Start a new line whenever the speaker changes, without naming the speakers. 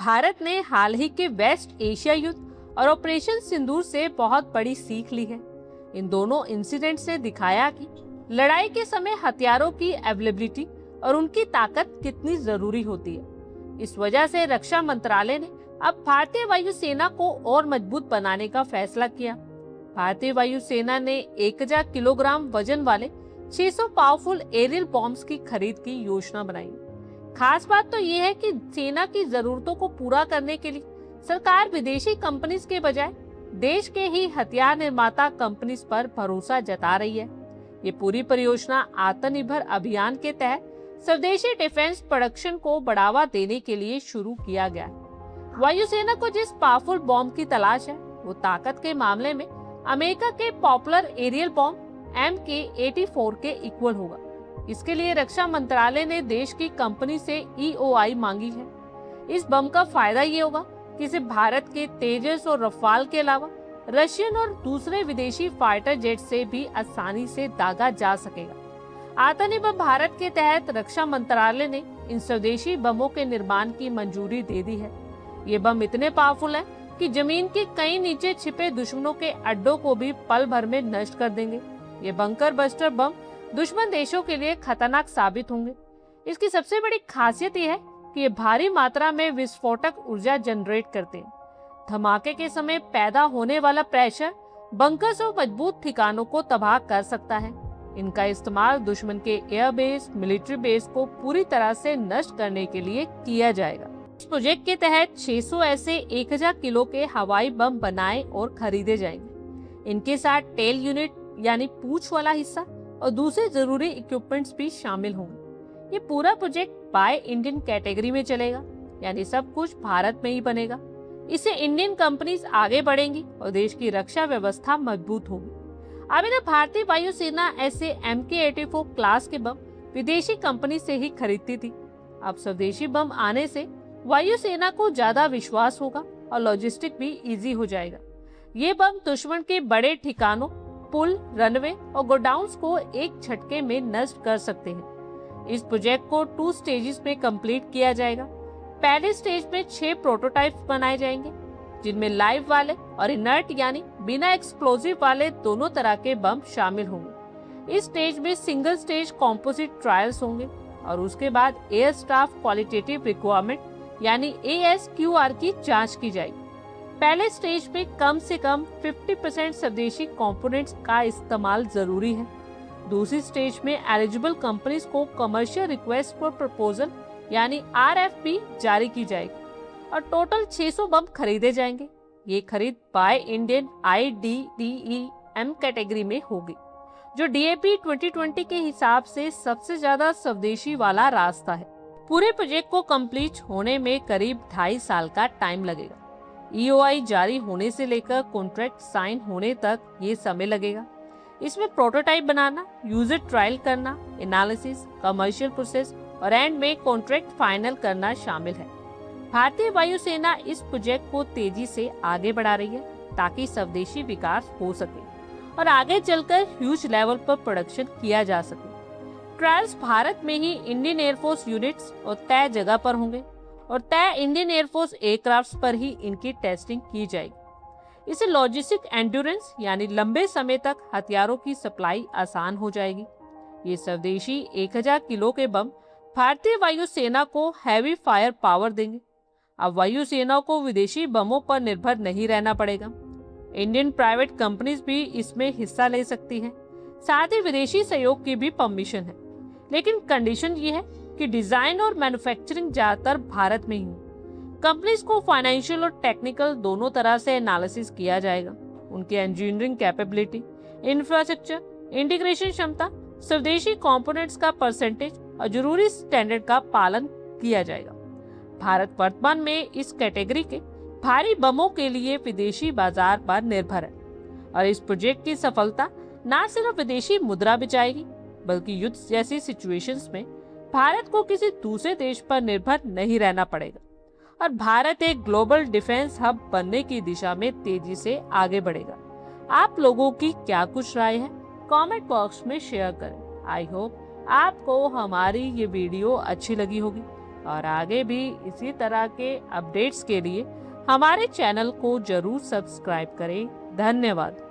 भारत ने हाल ही के waste Asia युद्ध और ऑपरेशन सिंदूर से बहुत बड़ी सीख ली है। इन दोनों इंसिडेंट ने दिखाया कि लड़ाई के समय हथियारों की अवेलेबिलिटी और उनकी ताकत कितनी जरूरी होती है। इस वजह से रक्षा मंत्रालय ने अब भारतीय वायुसेना को और मजबूत बनाने का फैसला किया। भारतीय वायुसेना ने 1000 किलोग्राम वजन वाले 600 पावरफुल एरियल बॉम्ब्स की खरीद की योजना बनाई। खास बात तो ये है कि सेना की जरूरतों को पूरा करने के लिए सरकार विदेशी कंपनीज के बजाय देश के ही हथियार निर्माता कंपनीज पर भरोसा जता रही है। ये पूरी परियोजना आत्मनिर्भर अभियान के तहत स्वदेशी डिफेंस प्रोडक्शन को बढ़ावा देने के लिए शुरू किया गया है। वायुसेना को जिस पावरफुल बॉम्ब की तलाश है वो ताकत के मामले में अमेरिका के पॉपुलर एरियल बॉम्ब MK-84 के इक्वल होगा। इसके लिए रक्षा मंत्रालय ने देश की कंपनी से EOI मांगी है। इस बम का फायदा ये होगा कि इसे भारत के तेजस और रफाल के अलावा रशियन और दूसरे विदेशी फाइटर जेट से भी आसानी से दागा जा सकेगा। आत्मनिर्भर भारत के तहत रक्षा मंत्रालय ने इन स्वदेशी बमों के निर्माण की मंजूरी दे दी है। ये बम इतने पावरफुल हैं कि जमीन के कहीं नीचे छिपे दुश्मनों के अड्डों को भी पल भर में नष्ट कर देंगे। ये बंकर बस्टर बम दुश्मन देशों के लिए खतरनाक साबित होंगे। इसकी सबसे बड़ी खासियत यह है कि ये भारी मात्रा में विस्फोटक ऊर्जा जनरेट करते हैं। धमाके के समय पैदा होने वाला प्रेशर बंकर्स और मजबूत ठिकानों को तबाह कर सकता है। इनका इस्तेमाल दुश्मन के एयरबेस, मिलिट्री बेस को पूरी तरह से नष्ट करने के लिए किया जाएगा। इस प्रोजेक्ट के तहत 600 ऐसे 1000 किलो के हवाई बम बनाए और खरीदे जाएंगे। इनके साथ टेल यूनिट यानी पूंछ वाला हिस्सा और दूसरे जरूरी इक्विपमेंट्स भी शामिल होंगे। ये पूरा प्रोजेक्ट बाय इंडियन कैटेगरी में चलेगा, यानी सब कुछ भारत में ही बनेगा। इससे इंडियन कंपनीज आगे बढ़ेंगी और देश की रक्षा व्यवस्था मजबूत होगी। अभी तक भारतीय वायुसेना ऐसे MK-84 क्लास के बम विदेशी कंपनी से ही खरीदती थी। अब स्वदेशी बम आने से वायुसेना को ज्यादा विश्वास होगा और लॉजिस्टिक भी इजी हो जाएगा। ये बम दुश्मन के बड़े ठिकानों, पुल, रनवे और गोडाउन्स को एक झटके में नष्ट कर सकते हैं। इस प्रोजेक्ट को 2 स्टेजेस में कंप्लीट किया जाएगा। पहले स्टेज में 6 प्रोटोटाइप्स बनाए जाएंगे, जिनमें लाइव वाले और इनर्ट यानी बिना एक्सप्लोजिव वाले दोनों तरह के बम शामिल होंगे। इस स्टेज में सिंगल स्टेज कॉम्पोजिट ट्रायल्स होंगे और उसके बाद एयर स्टाफ क्वालिटेटिव रिक्वायरमेंट यानी ASQR की जांच की जाएगी। पहले स्टेज में कम से कम 50% स्वदेशी कंपोनेंट्स का इस्तेमाल जरूरी है। दूसरी स्टेज में एलिजिबल कंपनीज को कमर्शियल रिक्वेस्ट फॉर प्रपोजल यानी RFP जारी की जाएगी और टोटल 600 बम खरीदे जाएंगे। ये खरीद बाय इंडियन IDDEM कैटेगरी में होगी, जो DAP 2020 के हिसाब से सबसे ज्यादा स्वदेशी वाला रास्ता है। पूरे प्रोजेक्ट को कंप्लीट होने में करीब 2.5 साल का टाइम लगेगा। EOI जारी होने से लेकर कॉन्ट्रैक्ट साइन होने तक ये समय लगेगा। इसमें प्रोटोटाइप बनाना, यूजर ट्रायल करना, एनालिसिस, कमर्शियल प्रोसेस और एंड में कॉन्ट्रैक्ट फाइनल करना शामिल है। भारतीय वायुसेना इस प्रोजेक्ट को तेजी से आगे बढ़ा रही है ताकि स्वदेशी विकास हो सके और आगे चलकर ह्यूज लेवल पर प्रोडक्शन किया जा सके। ट्रायल्स भारत में ही इंडियन एयरफोर्स यूनिट्स और तय जगह पर होंगे और तय इंडियन एयरफोर्स एयरक्राफ्ट्स पर ही इनकी टेस्टिंग की जाएगी। इससे लॉजिस्टिक एंड्योरेंस यानी लंबे समय तक हथियारों की सप्लाई आसान हो जाएगी। ये स्वदेशी 1000 किलो के बम भारतीय वायुसेना को हैवी फायर पावर देंगे। अब वायुसेना को विदेशी बमों पर निर्भर नहीं रहना पड़ेगा। इंडियन प्राइवेट कंपनीज भी इसमें हिस्सा ले सकती हैं। साथ ही विदेशी सहयोग की भी परमिशन है, लेकिन कंडीशन ये है कि डिजाइन और मैन्युफैक्चरिंग ज्यादातर भारत में ही हो। कंपनीज को फाइनेंशियल और टेक्निकल दोनों तरह से एनालिसिस किया जाएगा। उनकी इंजीनियरिंग कैपेबिलिटी, इंफ्रास्ट्रक्चर, इंटीग्रेशन क्षमता, स्वदेशी कंपोनेंट्स का परसेंटेज और जरूरी स्टैंडर्ड का पालन किया जाएगा। भारत वर्तमान में इस कैटेगरी के भारी बमों के लिए विदेशी बाजार पर निर्भर है और इस प्रोजेक्ट की सफलता न सिर्फ विदेशी मुद्रा बचाएगी बल्कि युद्ध जैसी सिचुएशंस में भारत को किसी दूसरे देश पर निर्भर नहीं रहना पड़ेगा और भारत एक ग्लोबल डिफेंस हब बनने की दिशा में तेजी से आगे बढ़ेगा। आप लोगों की क्या कुछ राय है, कमेंट बॉक्स में शेयर करें। आई होप आपको हमारी ये वीडियो अच्छी लगी होगी। और आगे भी इसी तरह के अपडेट्स के लिए हमारे चैनल को जरूर सब्सक्राइब करें। धन्यवाद।